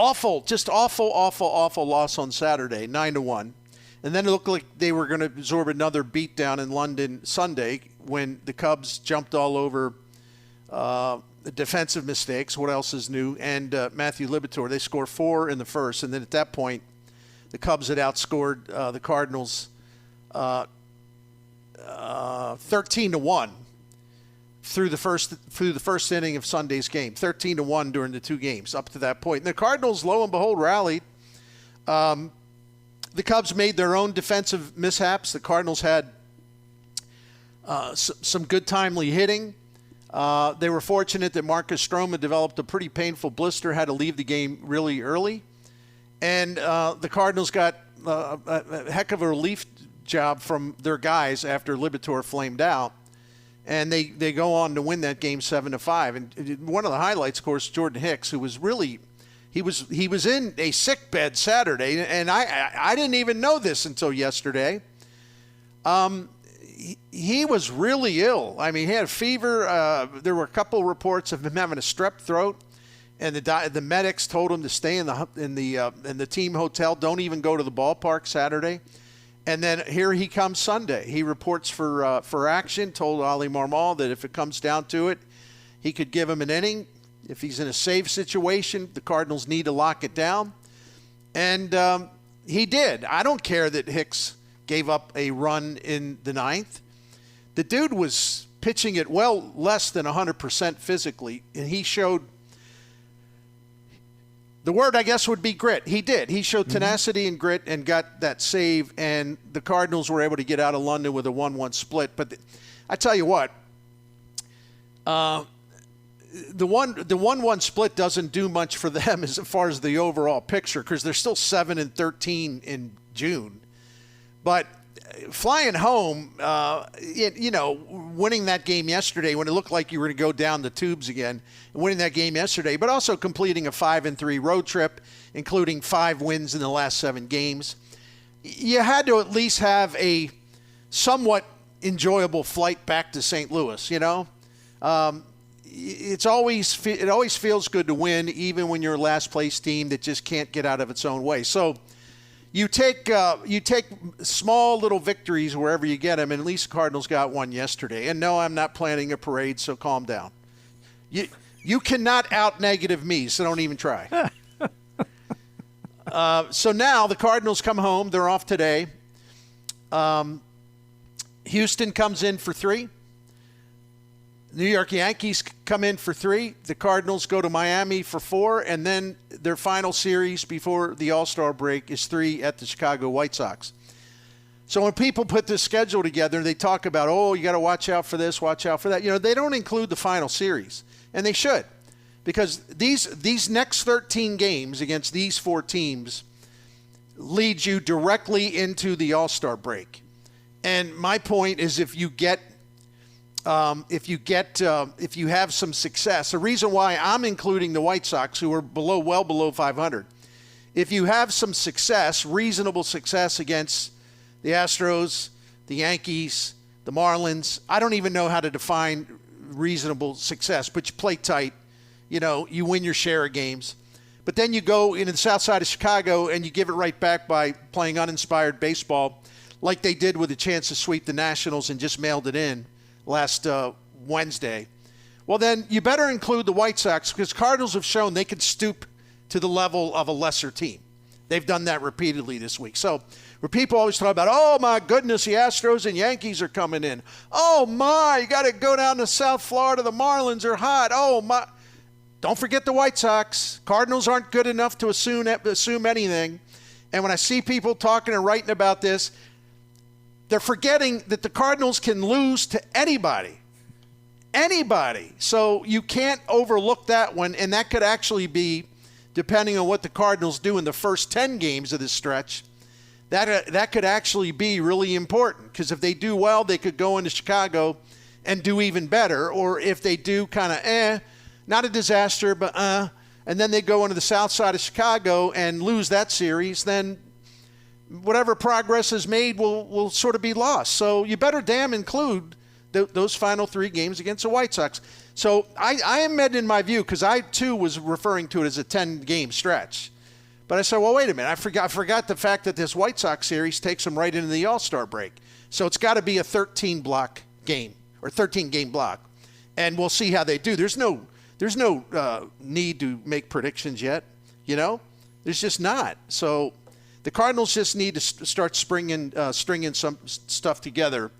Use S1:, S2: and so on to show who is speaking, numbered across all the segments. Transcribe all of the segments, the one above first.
S1: awful loss on Saturday, 9-1. And then it looked like they were going to absorb another beatdown in London Sunday when the Cubs jumped all over the defensive mistakes. What else is new? And Matthew Liberatore, they score 4 in the first. And then at that point, the Cubs had outscored the Cardinals 13-1 through the first inning of Sunday's game. 13-1 during the 2 games up to that point. And the Cardinals, lo and behold, rallied. The Cubs made their own defensive mishaps. The Cardinals had some good timely hitting. They were fortunate that Marcus Stroman developed a pretty painful blister, had to leave the game really early. And the Cardinals got a heck of a relief job from their guys after Liberatore flamed out. And they go on to win that game 7-5. And one of the highlights, of course, Jordan Hicks, who was really he was in a sick bed Saturday, and I didn't even know this until yesterday. He was really ill. I mean, he had a fever. There were a couple reports of him having a strep throat, and the medics told him to stay in the team hotel. Don't even go to the ballpark Saturday. And then here he comes Sunday. He reports for action. Told Ali Marmol that if it comes down to it, he could give him an inning. If he's in a save situation, the Cardinals need to lock it down. And he did. I don't care that Hicks gave up a run in the 9th. The dude was pitching it well less than 100% physically, and he showed the word, I guess, would be grit. He did. He showed tenacity and grit and got that save, and the Cardinals were able to get out of London with a 1-1 split. But I tell you what, the 1-1 split doesn't do much for them as far as the overall picture, because they're still 7-13 in June. But flying home, winning that game yesterday when it looked like you were going to go down the tubes again, and winning that game yesterday, but also completing a 5-3 road trip, including 5 wins in the last 7 games. You had to at least have a somewhat enjoyable flight back to St. Louis, It always feels good to win, even when you're a last place team that just can't get out of its own way. So you take small little victories wherever you get them, and at least the Cardinals got one yesterday. And no, I'm not planning a parade, so calm down. You cannot out-negative me, so don't even try. So now the Cardinals come home. They're off today. Houston comes in for 3. New York Yankees come in for 3. The Cardinals go to Miami for 4. And then their final series before the All-Star break is 3 at the Chicago White Sox. So when people put this schedule together, they talk about, you got to watch out for this, watch out for that. They don't include the final series. And they should. Because these next 13 games against these 4 teams lead you directly into the All-Star break. And my point is, if you have some success, the reason why I'm including the White Sox, who are well below 500, if you have some success, reasonable success against the Astros, the Yankees, the Marlins, I don't even know how to define reasonable success, but you play tight, you win your share of games. But then you go into the south side of Chicago and you give it right back by playing uninspired baseball, like they did with a chance to sweep the Nationals and just mailed it in last Wednesday. Well, then you better include the White Sox, because Cardinals have shown they could stoop to the level of a lesser team. They've done that repeatedly this week. So where people always talk about, oh, my goodness, the Astros and Yankees are coming in. Oh, my, you got to go down to South Florida. The Marlins are hot. Oh, my. Don't forget the White Sox. Cardinals aren't good enough to assume anything. And when I see people talking and writing about this, they're forgetting that the Cardinals can lose to anybody. Anybody. So you can't overlook that one, and that could actually be, depending on what the Cardinals do in the first 10 games of this stretch, that could actually be really important, because if they do well, they could go into Chicago and do even better. Or if they do kind of not a disaster, but and then they go into the south side of Chicago and lose that series, then whatever progress is made will sort of be lost. So you better damn include those final 3 games against the White Sox. So I am in my view, because I too was referring to it as a 10-game stretch. But I said, well, wait a minute. I forgot the fact that this White Sox series takes them right into the All-Star break. So it's got to be a 13-block game or 13-game block, and we'll see how they do. There's no need to make predictions yet. There's just not. So the Cardinals just need to start stringing some stuff together,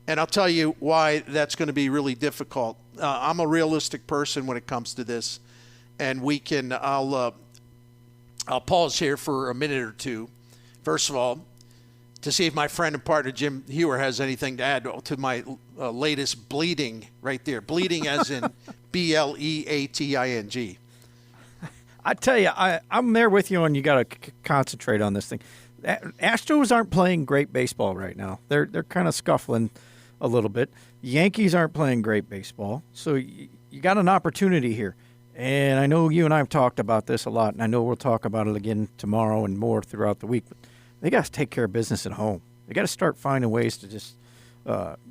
S1: and I'll tell you why that's going to be really difficult. I'm a realistic person when it comes to this, and I'll pause here for a minute or two. First of all, to see if my friend and partner Jim Heuer has anything to add to my latest bleeding right there. Bleeding as in BLEATING.
S2: I tell you, I'm there with you, and you got to concentrate on this thing. Astros aren't playing great baseball right now. They're kind of scuffling a little bit. Yankees aren't playing great baseball. So you got an opportunity here. And I know you and I have talked about this a lot, and I know we'll talk about it again tomorrow and more throughout the week. But they got to take care of business at home. They got to start finding ways to just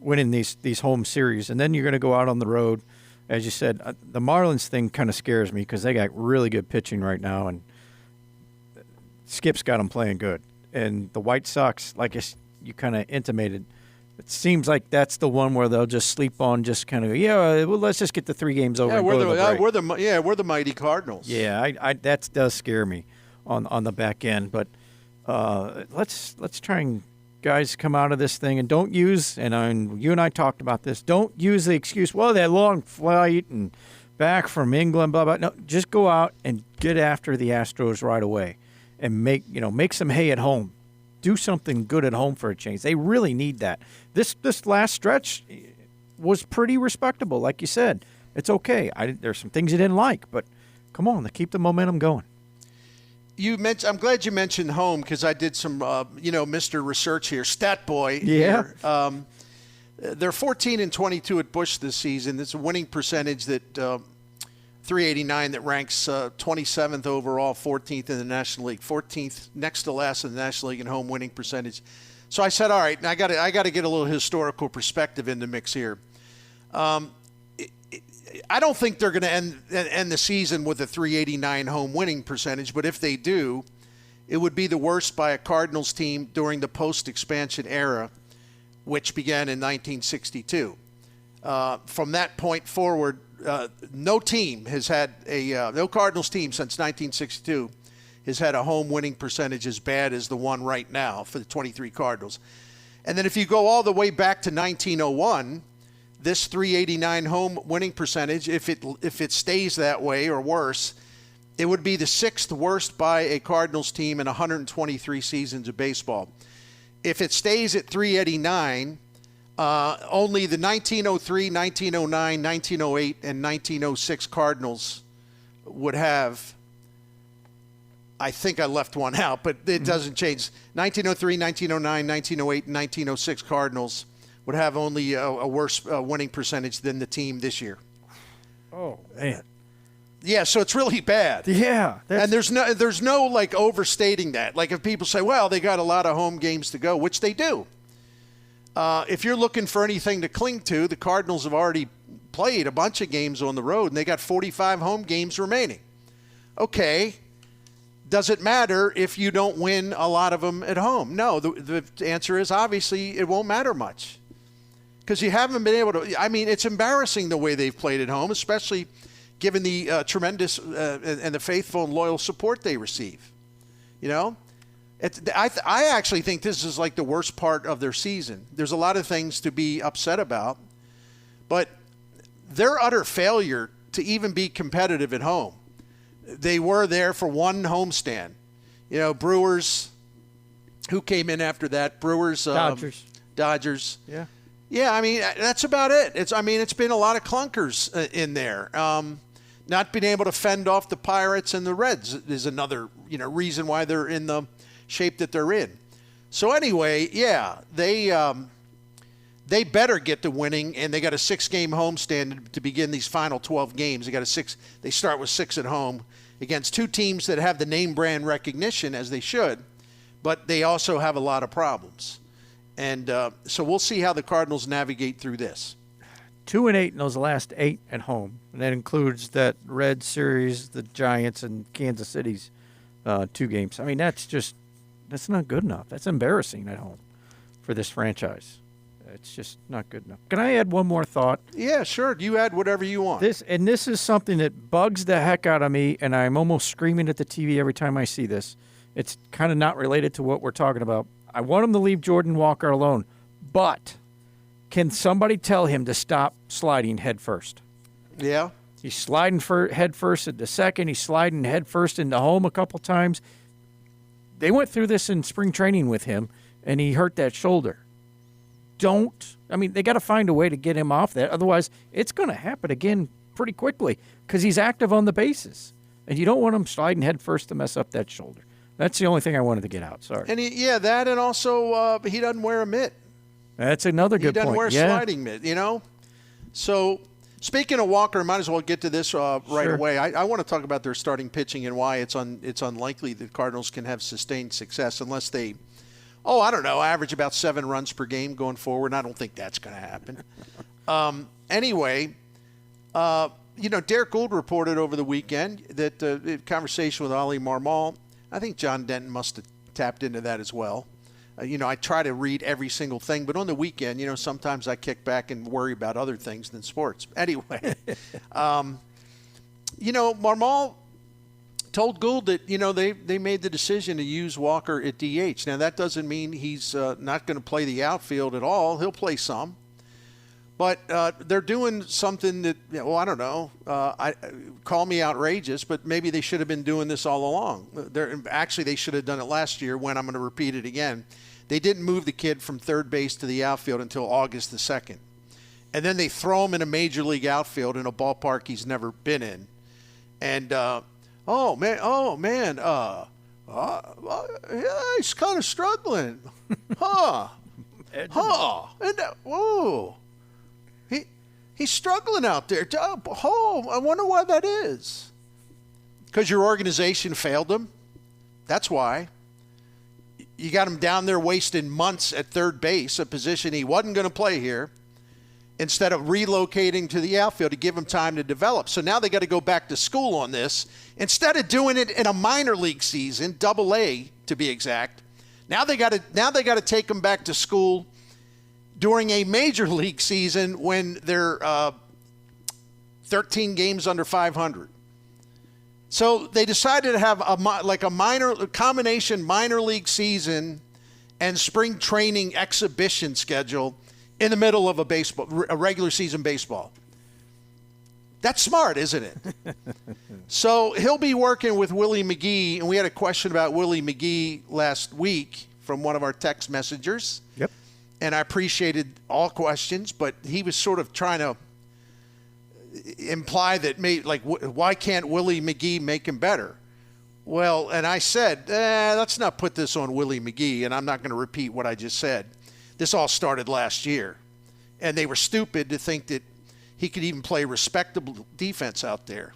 S2: winning these home series. And then you're going to go out on the road. As you said, the Marlins thing kind of scares me because they got really good pitching right now, and Skip's got them playing good. And the White Sox, like you kind of intimated, it seems like that's the one where they'll just sleep on, just kind of, well, let's just get the 3 games over.
S1: Yeah,
S2: and
S1: we're
S2: go to the break.
S1: We're the mighty Cardinals.
S2: Yeah, that does scare me on the back end. But let's try and guys come out of this thing and don't use. And you and I talked about this. Don't use the excuse. Well, that long flight and back from England, blah blah. No, just go out and get after the Astros right away, and make some hay at home. Do something good at home for a change. They really need that. This last stretch was pretty respectable, like you said. It's okay. There's some things you didn't like, but come on, keep the momentum going.
S1: I'm glad you mentioned home because I did some, Mr. Research here, stat boy.
S2: Yeah.
S1: Here. They're 14-22 at Busch this season. It's a winning percentage that 389 that ranks 27th overall, 14th in the National League, 14th next to last in the National League in home winning percentage. So I said, all right, I got to get a little historical perspective in the mix here. I don't think they're going to end the season with a 389 home winning percentage, but if they do, it would be the worst by a Cardinals team during the post-expansion era, which began in 1962. From that point forward, no Cardinals team since 1962 has had a home winning percentage as bad as the one right now for the 23 Cardinals. And then if you go all the way back to 1901, this 389 home winning percentage, if it stays that way or worse, it would be the 6th worst by a Cardinals team in 123 seasons of baseball. If it stays at 389, only the 1903, 1909, 1908, and 1906 Cardinals would have, I think I left one out, but it doesn't change. 1903, 1909, 1908, and 1906 Cardinals would have only a worse winning percentage than the team this year.
S2: Oh, man.
S1: Yeah, so it's really bad.
S2: Yeah.
S1: And there's no like overstating that. Like if people say, well, they got a lot of home games to go, which they do. If you're looking for anything to cling to, the Cardinals have already played a bunch of games on the road, and they got 45 home games remaining. Okay. Does it matter if you don't win a lot of them at home? No. The answer is obviously it won't matter much because you haven't been able to. I mean, it's embarrassing the way they've played at home, especially given the tremendous and the faithful and loyal support they receive. I actually think this is like the worst part of their season. There's a lot of things to be upset about, but their utter failure to even be competitive at home. They were there for one homestand. Brewers, who came in after that? Brewers. Dodgers.
S2: Yeah.
S1: Yeah, I mean, that's about it. It's been a lot of clunkers in there. Not being able to fend off the Pirates and the Reds is another, reason why they're in the shape that they're in. So anyway, yeah, they better get to winning, and they got a 6-game homestand to begin these final 12 games. They start with 6 at home against 2 teams that have the name brand recognition as they should, but they also have a lot of problems. And so we'll see how the Cardinals navigate through this.
S2: 2-8 in those last 8 at home, and that includes that Red Series, the Giants, and Kansas City's 2 games. I mean, that's not good enough. That's embarrassing at home for this franchise. It's just not good enough. Can I add one more thought?
S1: Yeah, sure. You add whatever you want.
S2: This is something that bugs the heck out of me, and I'm almost screaming at the TV every time I see this. It's kind of not related to what we're talking about. I want him to leave Jordan Walker alone, but can somebody tell him to stop sliding head first?
S1: Yeah.
S2: He's sliding head first into second. He's sliding head first into home a couple times. They went through this in spring training with him, and he hurt that shoulder. They got to find a way to get him off that. Otherwise, it's going to happen again pretty quickly because he's active on the bases. And you don't want him sliding head first to mess up that shoulder. That's the only thing I wanted to get out. Sorry.
S1: And that, and also he doesn't wear a mitt.
S2: That's another good point.
S1: He doesn't wear a sliding mitt, So, speaking of Walker, I might as well get to this right away. I want to talk about their starting pitching and why it's unlikely that Cardinals can have sustained success unless they, average about 7 runs per game going forward. And I don't think that's going to happen. Anyway, Derek Gould reported over the weekend that in conversation with Ali Marmol, I think John Denton must have tapped into that as well. I try to read every single thing, but on the weekend, sometimes I kick back and worry about other things than sports. Anyway, Marmol told Gould that, they made the decision to use Walker at DH. Now, that doesn't mean he's not going to play the outfield at all. He'll play some. But they're doing something that, I don't know, call me outrageous, but maybe they should have been doing this all along. They should have done it last year when I'm going to repeat it again. They didn't move the kid from third base to the outfield until August the 2nd. And then they throw him in a major league outfield in a ballpark he's never been in. And, he's kind of struggling. And, whoa. He's struggling out there. I wonder why that is. Because your organization failed him? That's why. You got him down there wasting months at third base, a position he wasn't going to play here, instead of relocating to the outfield to give him time to develop. So now they got to go back to school on this. Instead of doing it in a minor league season, Double-A to be exact, now they got to take him back to school during a major league season when they're 13 games under 500. So they decided to have a combination minor league season and spring training exhibition schedule in the middle of a regular season baseball. That's smart, isn't it? So he'll be working with Willie McGee, and we had a question about Willie McGee last week from one of our text messengers.
S2: Yep.
S1: And I appreciated all questions, but he was sort of trying to imply that why can't Willie McGee make him better? Well, and I said, let's not put this on Willie McGee, and I'm not going to repeat what I just said. This all started last year, and they were stupid to think that he could even play respectable defense out there.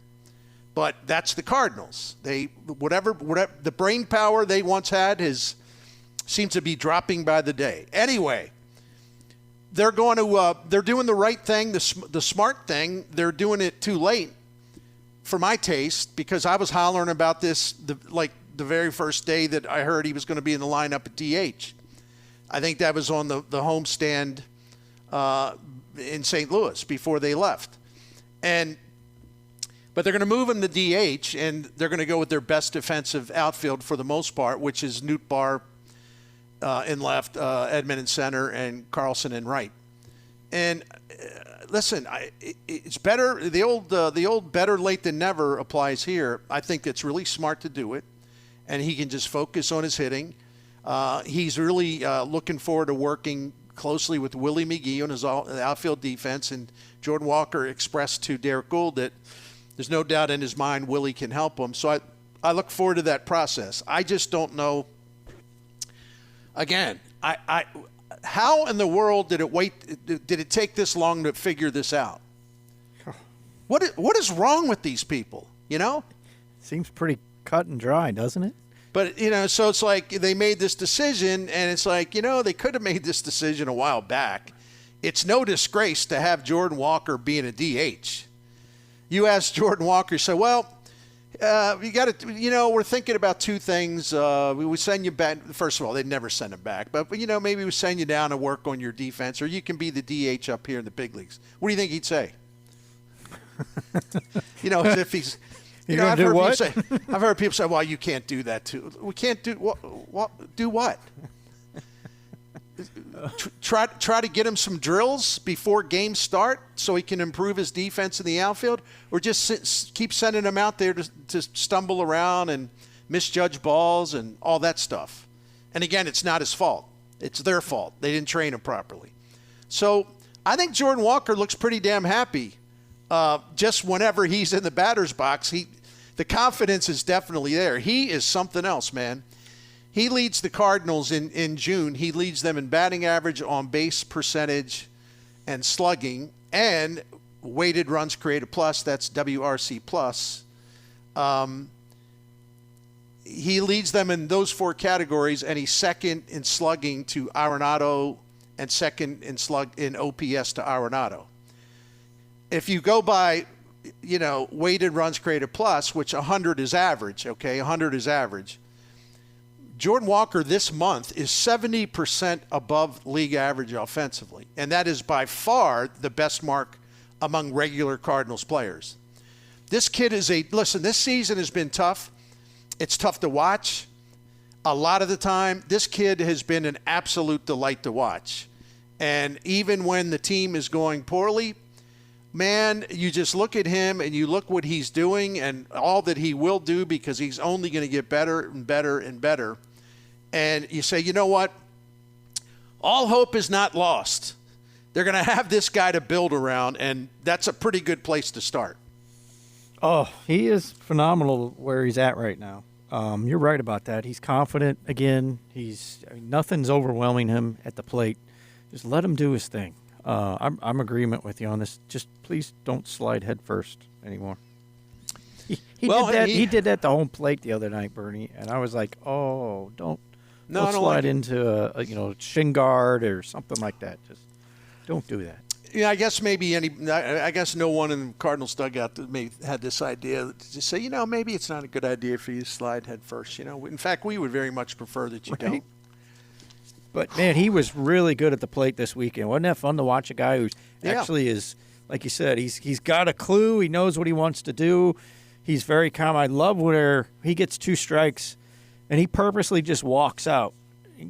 S1: But that's the Cardinals. They whatever the brain power they once had seems to be dropping by the day. Anyway, they're doing the right thing, the smart thing. They're doing it too late for my taste, because I was hollering about this the very first day that I heard he was going to be in the lineup at DH. I think that was on the homestand in St. Louis before they left. But they're going to move him to DH, and they're going to go with their best defensive outfield for the most part, which is Nootbaar in left, Edman in center, and Carlson in right. And listen, it's better. The old better late than never applies here. I think it's really smart to do it, and he can just focus on his hitting. He's really looking forward to working closely with Willie McGee on his outfield defense, and Jordan Walker expressed to Derek Gould that there's no doubt in his mind Willie can help him. So I look forward to that process. I just don't know. Again, how in the world did it take this long to figure this out? What is wrong with these people,
S2: Seems pretty cut and dry, doesn't it?
S1: But, so it's like they made this decision, and it's like, they could have made this decision a while back. it's no disgrace to have Jordan Walker being a DH. You ask Jordan Walker, you say, well, you got to, we're thinking about two things. We send you back. First of all, they'd never send him back. But, maybe we send you down to work on your defense, or you can be the DH up here in the big leagues. What do you think he'd say? As if he's, I've heard people say, well, you can't do that too. We can't do what? Do what? Try to get him some drills before games start so he can improve his defense in the outfield, or just keep sending him out there to stumble around and misjudge balls and all that stuff. And again, it's not his fault. It's their fault. They didn't train him properly. So I think Jordan Walker looks pretty damn happy. Just whenever he's in the batter's box, the confidence is definitely there. He is something else, man. He leads the Cardinals in June. He leads them in batting average, on base percentage, and slugging, and weighted runs created plus. That's WRC plus. He leads them in those four categories, and he's second in slugging to Arenado and second in OPS to Arenado. If you go by, weighted runs created plus, which 100 is average, okay, 100 is average. Jordan Walker this month is 70% above league average offensively, and that is by far the best mark among regular Cardinals players. This kid is this season has been tough. It's tough to watch. A lot of the time, this kid has been an absolute delight to watch. And even when the team is going poorly, man, you just look at him and you look what he's doing and all that he will do, because he's only going to get better and better and better. And you say, you know what? All hope is not lost. They're going to have this guy to build around, and that's a pretty good place to start.
S2: Oh, he is phenomenal where he's at right now. You're right about that. He's confident again. Nothing's overwhelming him at the plate. Just let him do his thing. I'm agreement with you on this. Just please don't slide head first anymore. He did that at the home plate the other night, Bernie, and I was like, oh, don't slide into a shin guard or something like that. Just don't do that.
S1: Yeah, I guess no one in the Cardinals dugout may had this idea to say, maybe it's not a good idea for you to slide head first. In fact, we would very much prefer that you don't.
S2: But, man, he was really good at the plate this weekend. Wasn't that fun to watch a guy who actually is, like you said, he's got a clue. He knows what he wants to do. He's very calm. I love where he gets 2 strikes, and he purposely just walks out,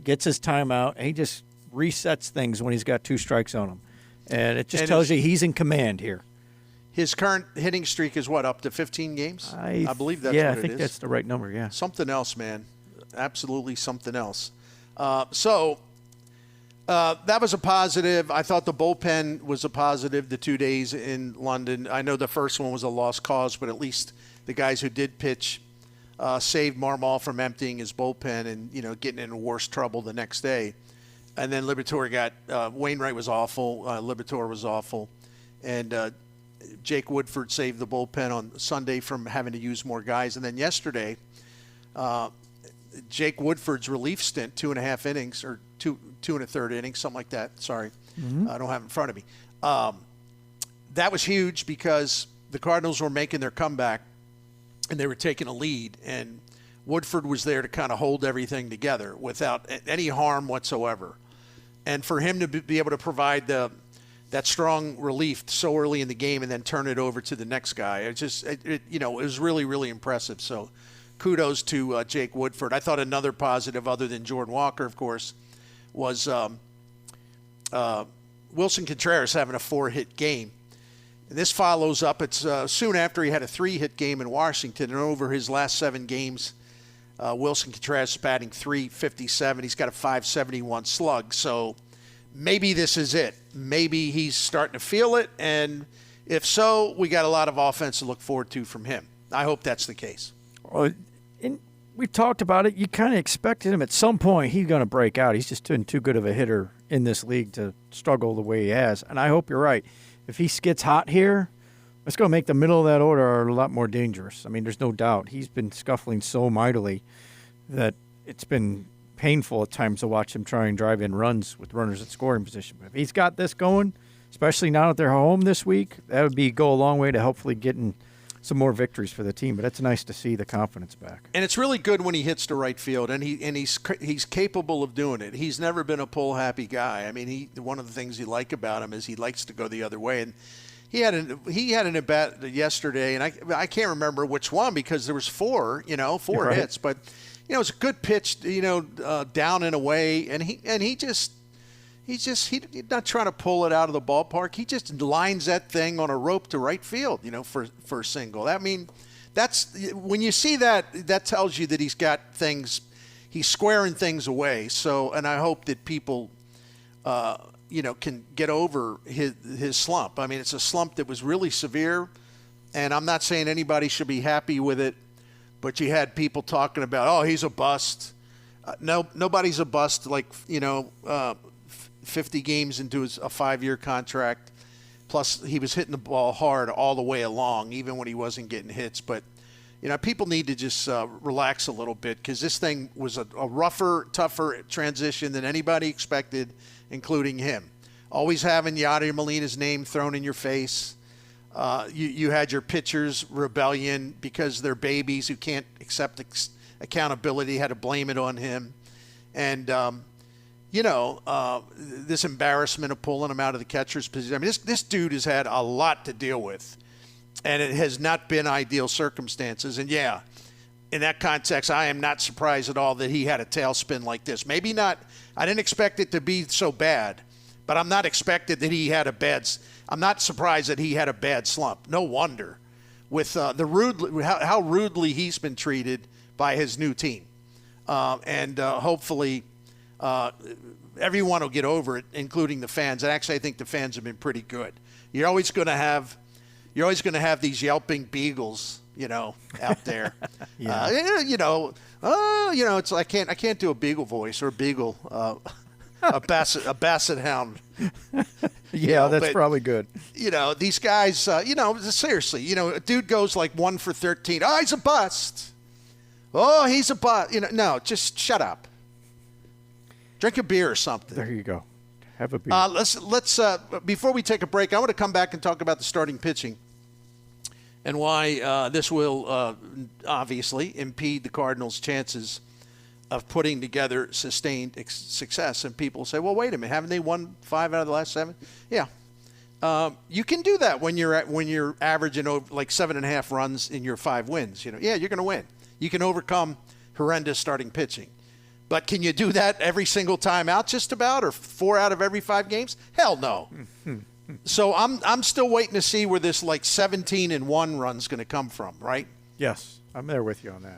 S2: gets his timeout, and he just resets things when he's got 2 strikes on him. And it just tells you he's in command here.
S1: His current hitting streak is what, up to 15 games? I believe that's what it is.
S2: Yeah, I think that's the right number, yeah.
S1: Something else, man. Absolutely something else. So that was a positive. I thought the bullpen was a positive, the 2 days in London. I know the first one was a lost cause, but at least the guys who did pitch saved Marmol from emptying his bullpen and, getting in worse trouble the next day. And then Liberatore Wainwright was awful. Liberatore was awful. And Jake Woodford saved the bullpen on Sunday from having to use more guys. And then yesterday, Jake Woodford's relief stint, 2.5 innings, or two and a third innings, something like that. Sorry. I don't have it in front of me. That was huge because the Cardinals were making their comeback and they were taking a lead. And Woodford was there to kind of hold everything together without any harm whatsoever. And for him to be able to provide that strong relief so early in the game and then turn it over to the next guy, it was really, really impressive. So kudos to Jake Woodford. I thought another positive, other than Jordan Walker, of course, was Wilson Contreras having a 4-hit game. And this follows up. It's soon after he had a 3-hit game in Washington, and over his last 7 games, Wilson Contreras batting .357. He's got a .571 slug. So maybe this is it. Maybe he's starting to feel it. And if so, we got a lot of offense to look forward to from him. I hope that's the case.
S2: Well, and we talked about it. You kind of expected him at some point. He's going to break out. He's just too good of a hitter in this league to struggle the way he has. And I hope you're right. If he gets hot here, it's going to make the middle of that order a lot more dangerous. I mean, there's no doubt. He's been scuffling so mightily that it's been painful at times to watch him try and drive in runs with runners at scoring position. But if he's got this going, especially now that they're home this week, that would go a long way to hopefully getting some more victories for the team. But it's nice to see the confidence back.
S1: And it's really good when he hits to right field, and he's capable of doing it. He's never been a pull happy guy. I mean, one of the things you like about him is he likes to go the other way. And he had an at bat yesterday, and I can't remember which one because there was four
S2: Right.
S1: hits, but it was a good pitch, down and away, and he's not trying to pull it out of the ballpark. He just lines that thing on a rope to right field, for a single. I mean, that's when you see that tells you that he's got things, he's squaring things away. So, and I hope that people, can get over his slump. I mean, it's a slump that was really severe, and I'm not saying anybody should be happy with it, but you had people talking about, oh, he's a bust. No, nobody's a bust. 50 games into a 5-year contract. Plus, he was hitting the ball hard all the way along, even when he wasn't getting hits. But, people need to just relax a little bit because this thing was a rougher, tougher transition than anybody expected, including him. Always having Yadier Molina's name thrown in your face. You had your pitchers' rebellion because they're babies who can't accept accountability, had to blame it on him. And, this embarrassment of pulling him out of the catcher's position. I mean, this dude has had a lot to deal with, and it has not been ideal circumstances. And, yeah, in that context, I am not surprised at all that he had a tailspin like this. Maybe not. I didn't expect it to be so bad, but I'm not expected that he had I'm not surprised that he had a bad slump. No wonder with how rudely he's been treated by his new team. Hopefully everyone will get over it, including the fans. And actually, I think the fans have been pretty good. You're always going to have these yelping beagles, out there.
S2: Yeah.
S1: It's I can't do a beagle voice or a beagle, a basset hound.
S2: Yeah, that's probably good.
S1: These guys. Seriously. A dude goes like 1 for 13. Oh, he's a bust. Oh, he's a bust. No, just shut up. Drink a beer or something.
S2: There you go. Have a beer.
S1: Let's before we take a break, I want to come back and talk about the starting pitching and why this will obviously impede the Cardinals' chances of putting together sustained success. And people say, well, wait a minute, haven't they won 5 out of the last 7? Yeah. You can do that when you're averaging over like 7.5 runs in your 5 wins. Yeah, you're going to win. You can overcome horrendous starting pitching. But can you do that every single time out just about, or 4 out of every 5 games? Hell no. So I'm still waiting to see where this like 17-1 run's going to come from, right?
S2: Yes, I'm there with you on that.